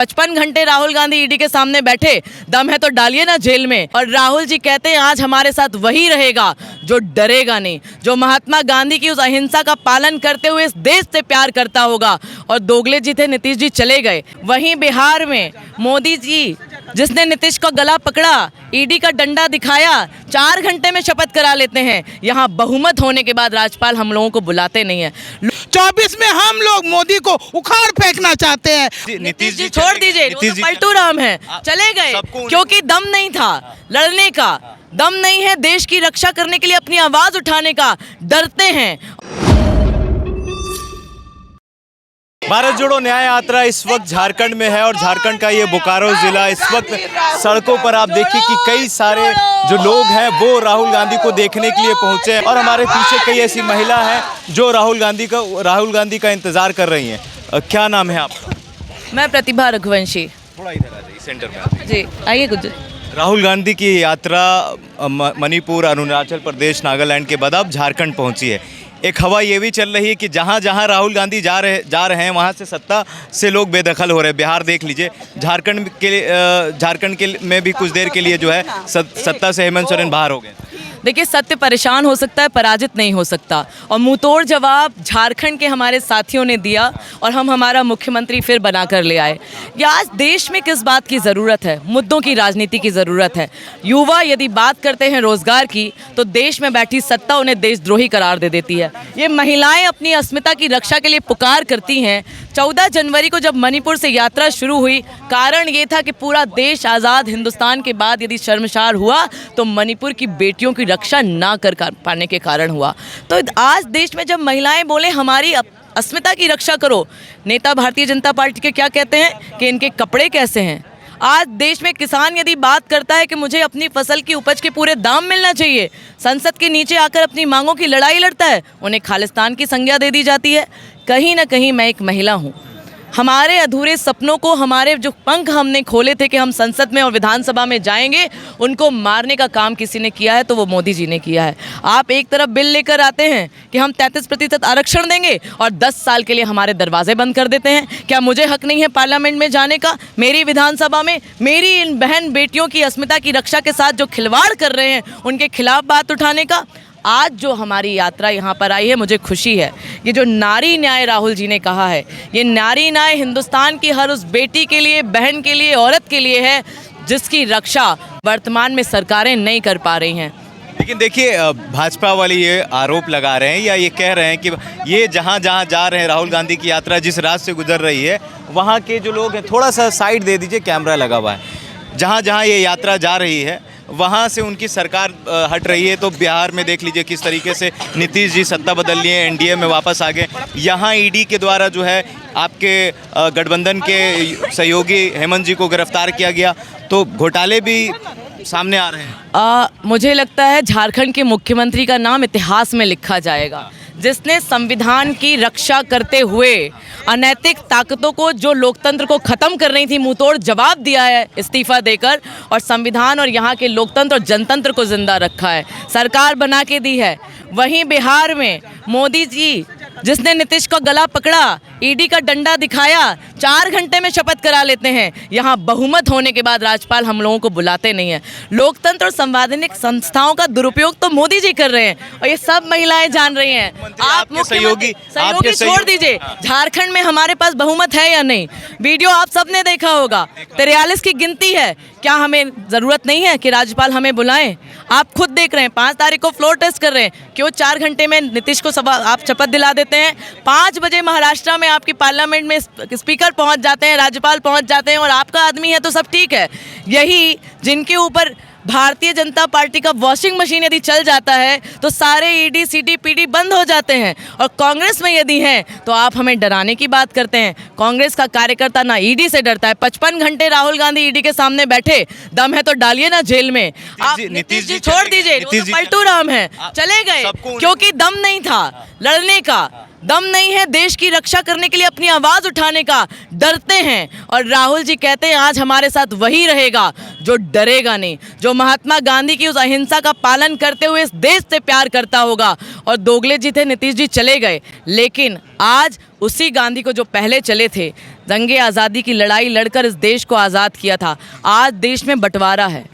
55 घंटे राहुल गांधी ईडी के सामने बैठे, दम है तो डालिए ना जेल में। और राहुल जी कहते हैं आज हमारे साथ वही रहेगा जो डरेगा नहीं, जो महात्मा गांधी की उस अहिंसा का पालन करते हुए इस देश से प्यार करता होगा। और दोगले जी थे, नीतीश जी चले गए। वहीं बिहार में मोदी जी जिसने नीतीश का गला पकड़ा, ईडी का डंडा दिखाया, 4 घंटे में शपथ करा लेते हैं। यहाँ बहुमत होने के बाद राज्यपाल हम लोगों को बुलाते नहीं है। 24 में हम लोग मोदी को उखाड़ फेंकना चाहते हैं। नीतीश जी छोड़ दीजिए, तो पलटू राम है, चले गए क्योंकि दम नहीं था लड़ने का, दम नहीं है देश की रक्षा करने के लिए अपनी आवाज उठाने का, डरते हैं। भारत जोड़ो न्याय यात्रा इस वक्त झारखंड में है और झारखंड का ये बोकारो जिला, इस वक्त सड़कों पर आप देखिए कि कई सारे जो लोग हैं वो राहुल गांधी को देखने के लिए पहुंचे हैं और हमारे पीछे कई ऐसी महिला हैं जो राहुल गांधी का इंतजार कर रही हैं। क्या नाम है आपका? मैं प्रतिभा रघुवंशी। थोड़ा इधर आ जाइए, सेंटर में आ जाइए। जी आइए कुछ। राहुल गांधी की यात्रा मणिपुर, अरुणाचल प्रदेश, नागालैंड के बाद अब झारखंड पहुंची है। एक हवा ये भी चल रही है कि जहाँ जहाँ राहुल गांधी जा रहे हैं वहाँ से सत्ता से लोग बेदखल हो रहे हैं। बिहार देख लीजिए, झारखंड के में भी कुछ देर के लिए जो है सत्ता से हेमंत सोरेन बाहर हो गए। देखिए, सत्य परेशान हो सकता है, पराजित नहीं हो सकता। और मुंहतोड़ जवाब झारखंड के हमारे साथियों ने दिया और हम हमारा मुख्यमंत्री फिर बना कर ले आए। या आज देश में किस बात की ज़रूरत है? मुद्दों की राजनीति की ज़रूरत है। युवा यदि बात करते हैं रोज़गार की, तो देश में बैठी सत्ता उन्हें देशद्रोही करार दे देती है। ये महिलाएं अपनी अस्मिता की रक्षा के लिए पुकार करती हैं। 14 जनवरी को जब मणिपुर से यात्रा शुरू हुई, कारण ये था कि पूरा देश आज़ाद हिंदुस्तान के बाद यदि शर्मसार हुआ तो मणिपुर की बेटियों की रक्षा ना कर पाने के कारण हुआ। तो आज देश में जब महिलाएं बोले हमारी अस्मिता की रक्षा करो, नेता भारतीय जनता पार्टी के क्या कहते हैं कि इनके कपड़े कैसे हैं। आज देश में किसान यदि बात करता है कि मुझे अपनी फसल की उपज के पूरे दाम मिलना चाहिए, संसद के नीचे आकर अपनी मांगों की लड़ाई लड़ता है, उन्हें खालिस्तान की संज्ञा दे दी जाती है। कहीं ना कहीं मैं एक महिला हूँ। हमारे अधूरे सपनों को, हमारे जो पंख हमने खोले थे कि हम संसद में और विधानसभा में जाएंगे, उनको मारने का काम किसी ने किया है तो वो मोदी जी ने किया है। आप एक तरफ बिल लेकर आते हैं कि हम 33% आरक्षण देंगे और 10 साल के लिए हमारे दरवाजे बंद कर देते हैं। क्या मुझे हक नहीं है पार्लियामेंट में जाने का? मेरी विधानसभा में मेरी इन बहन बेटियों की अस्मिता की रक्षा के साथ जो खिलवाड़ कर रहे हैं उनके खिलाफ बात उठाने का? आज जो हमारी यात्रा यहाँ पर आई है, मुझे खुशी है। ये जो नारी न्याय राहुल जी ने कहा है, ये नारी न्याय हिंदुस्तान की हर उस बेटी के लिए, बहन के लिए, औरत के लिए है जिसकी रक्षा वर्तमान में सरकारें नहीं कर पा रही हैं। लेकिन देखिए, भाजपा वाले ये आरोप लगा रहे हैं या ये कह रहे हैं कि ये जहाँ जहाँ जा रहे हैं, राहुल गांधी की यात्रा जिस रात से गुजर रही है, वहाँ के जो लोग हैं, थोड़ा सा साइड दे दीजिए, कैमरा लगा हुआ है, जहाँ जहाँ ये यात्रा जा रही है वहाँ से उनकी सरकार हट रही है। तो बिहार में देख लीजिए किस तरीके से नीतीश जी सत्ता बदल लिए, एनडीए में वापस आ गए। यहाँ ईडी के द्वारा जो है आपके गठबंधन के सहयोगी हेमंत जी को गिरफ्तार किया गया। तो घोटाले भी सामने आ रहे हैं। मुझे लगता है झारखंड के मुख्यमंत्री का नाम इतिहास में लिखा जाएगा, जिसने संविधान की रक्षा करते हुए अनैतिक ताकतों को, जो लोकतंत्र को ख़त्म कर रही थी, मुंहतोड़ जवाब दिया है इस्तीफा देकर और संविधान और यहाँ के लोकतंत्र और जनतंत्र को जिंदा रखा है, सरकार बना के दी है। वहीं बिहार में मोदी जी जिसने नीतीश का गला पकड़ा, ईडी का डंडा दिखाया, 4 घंटे में शपथ करा लेते हैं। यहाँ बहुमत होने के बाद राज्यपाल हम लोगों को बुलाते नहीं है। लोकतंत्र और संवैधानिक संस्थाओं का दुरुपयोग तो मोदी जी कर रहे हैं और ये सब महिलाएं जान रही हैं। आप सहयोगी छोड़ दीजिए, झारखंड में हमारे पास बहुमत है या नहीं? वीडियो आप सबने देखा होगा, 43 की गिनती है। क्या हमें ज़रूरत नहीं है कि राज्यपाल हमें बुलाएं? आप खुद देख रहे हैं, 5 तारीख को फ्लोर टेस्ट कर रहे हैं। क्यों 4 घंटे में नीतीश को आप शपथ दिला देते हैं? 5 बजे महाराष्ट्र में आपकी पार्लियामेंट में स्पीकर पहुंच जाते हैं, राज्यपाल पहुंच जाते हैं और आपका आदमी है तो सब ठीक है। यही जिनके ऊपर भारतीय जनता पार्टी का वॉशिंग मशीन यदि चल जाता है तो सारे ईडी सीडी पीडी बंद हो जाते हैं। और कांग्रेस में यदि हैं तो आप हमें डराने की बात करते हैं। कांग्रेस का कार्यकर्ता ना ईडी से डरता है। 55 घंटे राहुल गांधी ईडी के सामने बैठे, दम है तो डालिए ना जेल में। आप नीतीश जी छोड़ दीजिए, तो पलटू राम है, चले गए क्योंकि दम नहीं था लड़ने का, दम नहीं है देश की रक्षा करने के लिए अपनी आवाज़ उठाने का, डरते हैं। और राहुल जी कहते हैं आज हमारे साथ वही रहेगा जो डरेगा नहीं, जो महात्मा गांधी की उस अहिंसा का पालन करते हुए इस देश से प्यार करता होगा। और दोगले जी थे, नीतीश जी चले गए, लेकिन आज उसी गांधी को जो पहले चले थे, जंगे आज़ादी की लड़ाई लड़कर इस देश को आज़ाद किया था, आज देश में बंटवारा है।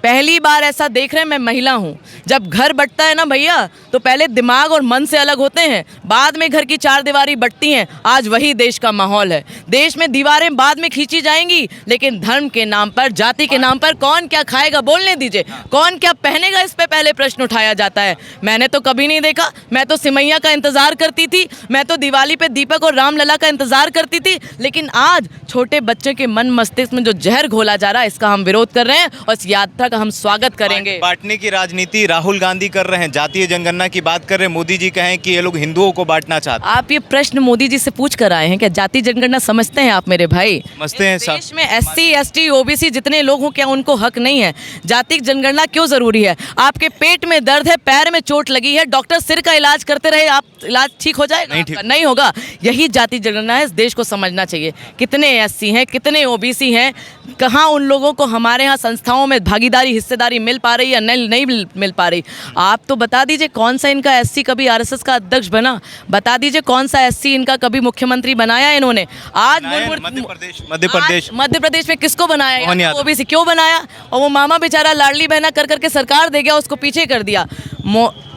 पहली बार ऐसा देख रहे हैं, मैं महिला हूँ, जब घर बंटता है ना भैया, तो पहले दिमाग और मन से अलग होते हैं, बाद में घर की चार दीवारी बंटती हैं। आज वही देश का माहौल है। देश में दीवारें बाद में खींची जाएंगी, लेकिन धर्म के नाम पर, जाति के नाम पर कौन क्या खाएगा बोलने दीजिए, कौन क्या पहनेगा इस पे पहले प्रश्न उठाया जाता है। मैंने तो कभी नहीं देखा, मैं तो सिमैया का इंतज़ार करती थी, मैं तो दिवाली पे दीपक और रामलला का इंतज़ार करती थी, लेकिन आज छोटे बच्चे के मन मस्तिष्क में जो जहर घोला जा रहा है, इसका हम विरोध कर रहे हैं और इस यात्रा का हम स्वागत करेंगे। बांटने की राजनीति राहुल गांधी कर रहे हैं, जातीय जनगणना की बात कर रहे हैं, मोदी जी कहें कि ये लोग हिंदुओं को बांटना चाहते हैं। आप ये प्रश्न मोदी जी से पूछ कर आए हैं क्या? जाति जनगणना समझते हैं आप मेरे भाई? समझते हैं सब। देश में SC ST OBC जितने लोग हों, क्या उनको हक नहीं है? जाति जनगणना क्यों जरूरी है? आपके पेट में दर्द है, पैर में चोट लगी है, डॉक्टर सिर का इलाज करते रहे, आप इलाज ठीक हो जाएगा? नहीं, ठीक नहीं होगा। यही जाति जनगणना है, इस देश को समझना चाहिए। कितने SC हैं, कितने OBC हैं, कहाँ उन लोगों को हमारे यहाँ संस्थाओं में भागीदारी, हिस्सेदारी मिल पा रही या नहीं मिल पा रही? आप तो बता दीजिए कौन सा इनका SC कभी RSS का अध्यक्ष बना? बता दीजिए कौन सा SC इनका कभी मुख्यमंत्री बनाया इन्होंने? आज मध्य प्रदेश में किसको बनाया? OBC क्यों बनाया? और वो मामा बेचारा लाडली बहना कर करके सरकार दे गया, उसको पीछे कर दिया।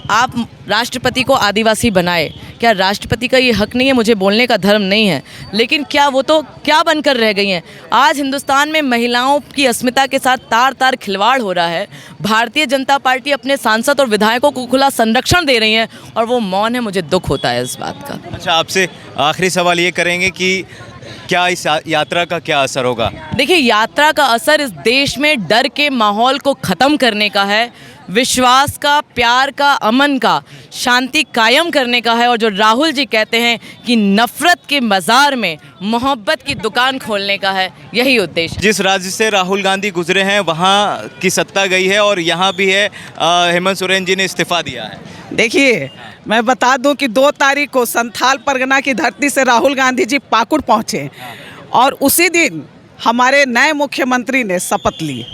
आप राष्ट्रपति को आदिवासी बनाए, क्या राष्ट्रपति का ये हक नहीं है? मुझे बोलने का धर्म नहीं है, लेकिन क्या वो तो क्या बनकर रह गई हैं? आज हिंदुस्तान में महिलाओं की अस्मिता के साथ तार तार खिलवाड़ हो रहा है। भारतीय जनता पार्टी अपने सांसद और विधायकों को खुला संरक्षण दे रही है और वो मौन है। मुझे दुख होता है इस बात का। अच्छा, आपसे आखिरी सवाल ये करेंगे कि क्या इस यात्रा का क्या असर होगा? देखिए, यात्रा का असर इस देश में डर के माहौल को ख़त्म करने का है, विश्वास का, प्यार का, अमन का, शांति कायम करने का है। और जो राहुल जी कहते हैं कि नफ़रत के बाज़ार में मोहब्बत की दुकान खोलने का है, यही उद्देश्य। जिस राज्य से राहुल गांधी गुजरे हैं वहाँ की सत्ता गई है और यहाँ भी है, हेमंत सोरेन जी ने इस्तीफा दिया है। देखिए, मैं बता दूं कि 2 तारीख को संथाल परगना की धरती से राहुल गांधी जी पाकुड़ पहुँचे और उसी दिन हमारे नए मुख्यमंत्री ने शपथ ली।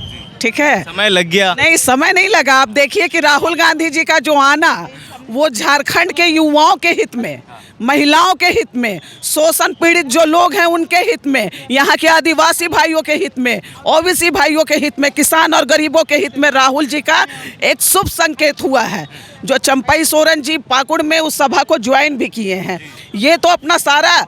ठीक है, समय लग गया? नहीं, समय नहीं लगा। आप देखिए कि राहुल गांधी जी का जो आना, वो झारखंड के युवाओं के हित में, महिलाओं के हित में, शोषण पीड़ित जो लोग हैं उनके हित में, यहाँ के आदिवासी भाइयों के हित में, OBC भाइयों के हित में, किसान और गरीबों के हित में राहुल जी का एक शुभ संकेत हुआ है। जो चंपई सोरेन जी पाकुड़ में उस सभा को ज्वाइन भी किए हैं, ये तो अपना सारा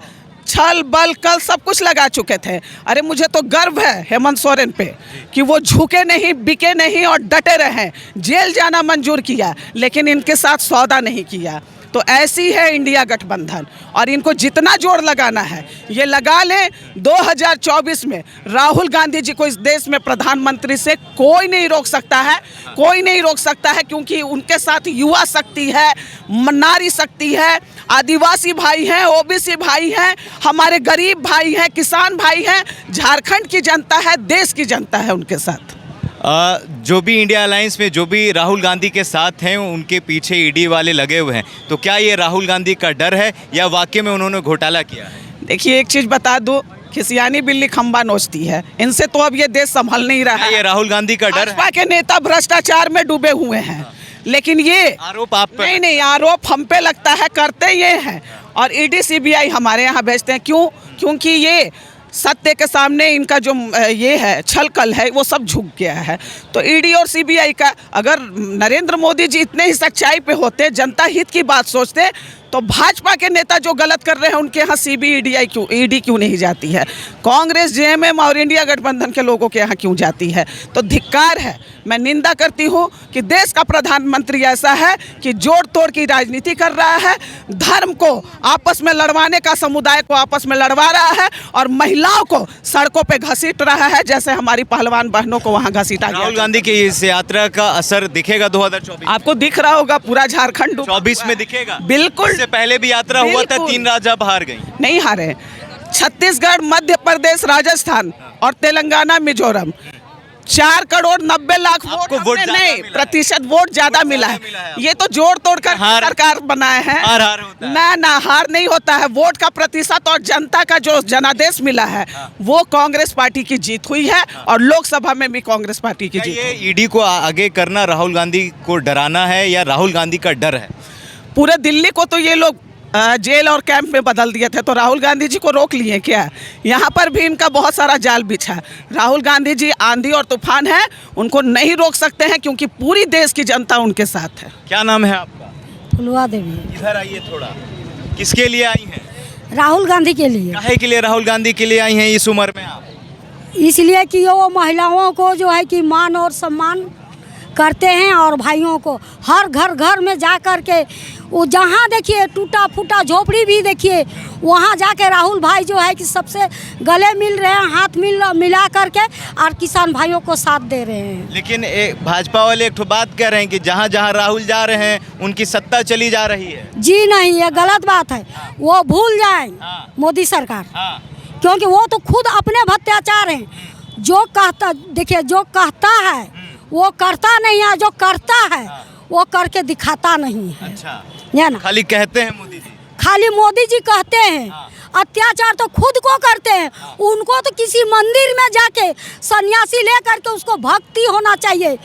छल बल कल सब कुछ लगा चुके थे। अरे मुझे तो गर्व है हेमंत सोरेन पे कि वो झुके नहीं, बिके नहीं और डटे रहे। जेल जाना मंजूर किया, लेकिन इनके साथ सौदा नहीं किया। तो ऐसी है इंडिया गठबंधन और इनको जितना जोर लगाना है ये लगा लें। 2024 में राहुल गांधी जी को इस देश में प्रधानमंत्री से कोई नहीं रोक सकता है, कोई नहीं रोक सकता है, क्योंकि उनके साथ युवा शक्ति है, नारी शक्ति है, आदिवासी भाई हैं, OBC भाई हैं, हमारे गरीब भाई हैं, किसान भाई हैं, झारखंड की जनता है, देश की जनता है उनके साथ। जो भी इंडिया अलायंस में जो भी राहुल गांधी के साथ हैं उनके पीछे ED वाले लगे हुए हैं, तो क्या ये राहुल गांधी का डर है या वाकई में उन्होंने घोटाला किया है? देखिए, एक चीज़ बता दूं, खिसियानी बिल्ली खंबा नोचती है, इनसे तो अब ये देश संभल नहीं रहा है। ये राहुल गांधी का डर है? भाजपा के नेता भ्रष्टाचार में डूबे हुए हैं, लेकिन ये आरोप आप पे? नहीं, आरोप हम पे लगता है, करते ये हैं और ED CBI हमारे यहाँ भेजते हैं। क्यों? क्योंकि ये सत्य के सामने इनका जो ये है छल कल है वो सब झुक गया है। तो ED और CBI का, अगर नरेंद्र मोदी जी इतने ही सच्चाई पे होते, जनता हित की बात सोचते, तो भाजपा के नेता जो गलत कर रहे हैं उनके यहाँ ED क्यों नहीं जाती है? कांग्रेस, JMM और इंडिया गठबंधन के लोगों के यहाँ क्यों जाती है? तो धिक्कार है। मैं निंदा करती हूँ कि देश का प्रधानमंत्री ऐसा है कि जोड़ तोड़ की राजनीति कर रहा है, धर्म को आपस में लड़वाने का, समुदाय को आपस में लड़वा रहा है और महिलाओं को सड़कों पे घसीट रहा है, जैसे हमारी पहलवान बहनों को वहाँ घसीटा गया। राहुल गांधी की इस यात्रा का असर दिखेगा 2024? आपको दिख रहा होगा, पूरा झारखंड 24 में दिखेगा? बिल्कुल। इससे पहले भी यात्रा हुआ था, 3 राज्य हार गई। नहीं हारे। छत्तीसगढ़, मध्य प्रदेश, राजस्थान और तेलंगाना, मिजोरम, 4,90,00,000 आपको वोट वोट हमने ज्यादा नहीं, मिला है। प्रतिशत वोट ज्यादा मिला है। मिला है। ये तो जोड़ तोड़ कर हार- सरकार बनाए हैं। हार होता है। ना ना, हार नहीं होता है। वोट का प्रतिशत और जनता का जो जनादेश मिला है वो कांग्रेस पार्टी की जीत हुई है और लोकसभा में भी कांग्रेस पार्टी की क्या जीत ये हुई। ईडी को आगे करना राहुल गांधी को डराना है या राहुल गांधी का डर है? पूरे दिल्ली को तो ये लोग जेल और कैंप में बदल दिए थे, तो राहुल गांधी जी को रोक लिए क्या? यहाँ पर भी इनका बहुत सारा जाल बिछा है। राहुल गांधी जी आंधी और तूफान है, उनको नहीं रोक सकते हैं क्योंकि पूरी देश की जनता उनके साथ है। क्या नाम है आपका? फुलवा देवी। इधर आइए थोड़ा। किसके लिए आई हैं? राहुल गांधी के लिए, काहे के लिए राहुल गांधी के लिए आई हैं इस उम्र में आप? इसलिए कि वो महिलाओं को जो है कि मान और सम्मान करते हैं और भाइयों को हर घर घर में जा कर के वो जहाँ देखिए टूटा फूटा झोपड़ी भी देखिए वहाँ जाके राहुल भाई जो है कि सबसे गले मिल रहे हैं, हाथ मिला करके और किसान भाइयों को साथ दे रहे हैं। लेकिन भाजपा वाले एक ठो बात कह रहे हैं कि जहाँ जहाँ राहुल जा रहे हैं उनकी सत्ता चली जा रही है। जी नहीं, ये गलत बात है। वो भूल जाए हाँ। मोदी सरकार, हाँ। क्योंकि वो तो खुद अपने भत्याचार हैं। जो कहता देखिए, जो कहता है वो करता नहीं है, जो करता है वो करके दिखाता नहीं है। अच्छा, है ना? खाली कहते हैं मोदी जी। खाली मोदी जी कहते हैं, अत्याचार तो खुद को करते हैं। उनको तो किसी मंदिर में जाके सन्यासी ले करके उसको भक्ति होना चाहिए,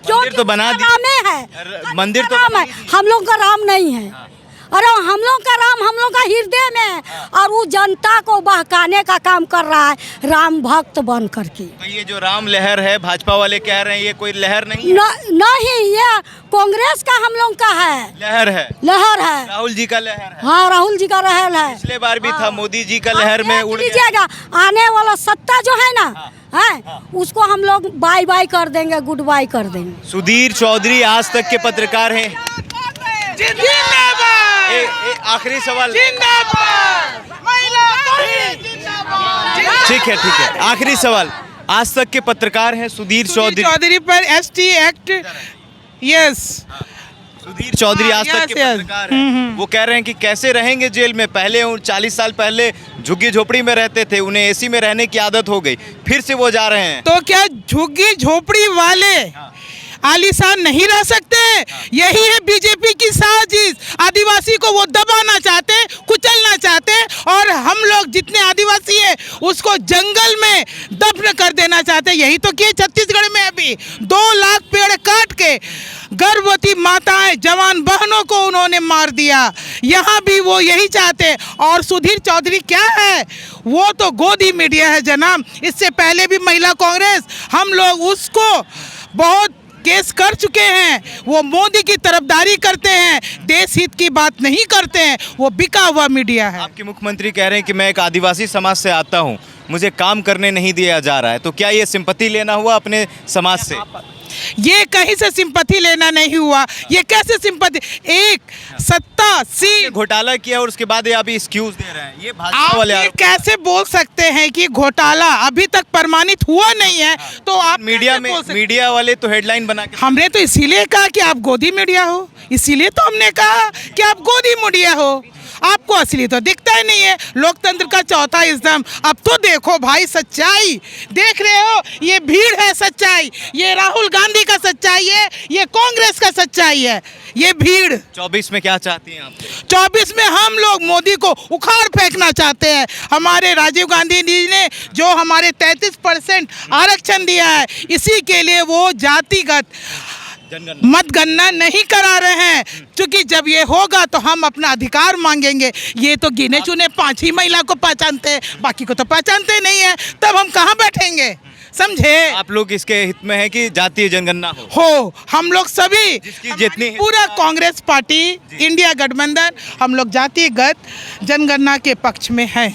क्योंकि तो बना उसका दिए। राम है। मंदिर तो राम बना है, ही दिए। हम लोग का राम नहीं है। अरे हम लोग का राम हम लोग का हृदय में है और वो जनता को बहकाने का काम कर रहा है राम भक्त बन करके। तो ये जो राम लहर है भाजपा वाले कह रहे हैं ये कोई लहर नहीं है। नहीं, ये कांग्रेस का हम लोग का है, लहर है, लहर है। राहुल जी का लहर है। हाँ, राहुल जी का रहल है। पिछले बार भी था मोदी जी का लहर में उड़ गया। लीजिएगा, आने वाला सत्ता जो है ना है उसको हम लोग बाय बाय कर देंगे, गुड बाय कर देंगे। सुधीर चौधरी आज तक के पत्रकार हैं। आखिरी सवाल। ठीक है, आखिरी सवाल। आज तक के पत्रकार हैं सुधीर चौधरी पर ST act, yes, Sudhir Chaudhary Aaj Tak के yes, yes. पत्रकार हैं। वो कह रहे हैं कि कैसे रहेंगे जेल में। पहले 40 साल पहले झुग्गी झोपड़ी में रहते थे, उन्हें एसी में रहने की आदत हो गई, फिर से वो जा रहे हैं। तो क्या झुग्गी झोपड़ी वाले आलीशान नहीं रह सकते? यही है बीजेपी की साजिश। आदिवासी को वो दबाना चाहते, कुचलना चाहते और हम लोग जितने आदिवासी हैं उसको जंगल में दफन कर देना चाहते। यही तो किए छत्तीसगढ़ में। अभी 2 लाख पेड़ काट के गर्भवती माताएं, जवान बहनों को उन्होंने मार दिया। यहाँ भी वो यही चाहते। और सुधीर चौधरी क्या है? वो तो गोदी मीडिया है जनाब। इससे पहले भी महिला कांग्रेस, हम लोग उसको बहुत केस कर चुके हैं। वो मोदी की तरफदारी करते हैं, देश हित की बात नहीं करते हैं। वो बिका हुआ मीडिया है। आपके मुख्यमंत्री कह रहे हैं कि मैं एक आदिवासी समाज से आता हूं, मुझे काम करने नहीं दिया जा रहा है। तो क्या ये सिंपैथी लेना हुआ अपने समाज से? ये कहीं से सिंपैथी लेना नहीं हुआ। ये कैसे सिंपैथी? एक सत्ता सी घोटाला किया और उसके बाद ये अभी एक्सक्यूज दे रहे हैं। ये भाजपा आप वाले ये कैसे बोल सकते हैं कि घोटाला अभी तक प्रमाणित हुआ नहीं है? तो आप मीडिया कैसे में बोल सकते? मीडिया वाले तो हेडलाइन बना के हमने तो इसीलिए कहा कि आप गोदी मीडिया हो, इसीलिए तो हमने कहा कि आप गोदी मीडिया हो। आपको असली तो दिखता ही नहीं है। लोकतंत्र का चौथा स्तंभ। अब तो देखो भाई, सच्चाई देख रहे हो। ये भीड़ है सच्चाई, ये राहुल गांधी का सच्चाई है, ये कांग्रेस का सच्चाई है, ये भीड़। 24 में क्या चाहती हैं आप? 24 में हम लोग मोदी को उखाड़ फेंकना चाहते हैं। हमारे राजीव गांधी जी ने जो हमारे 33% आरक्षण दिया है, इसी के लिए वो जातिगत मतगणना नहीं करा रहे हैं, क्योंकि जब ये होगा तो हम अपना अधिकार मांगेंगे। ये तो गिने चुने 5 ही महिला को पहचानते हैं, बाकी को तो पहचानते नहीं है। तब हम कहाँ बैठेंगे? समझे? आप लोग इसके हित में है कि जातीय जनगणना हो हम लोग सभी जितनी पूरा कांग्रेस पार्टी, इंडिया गठबंधन, हम लोग जातिगत जनगणना के पक्ष में हैं।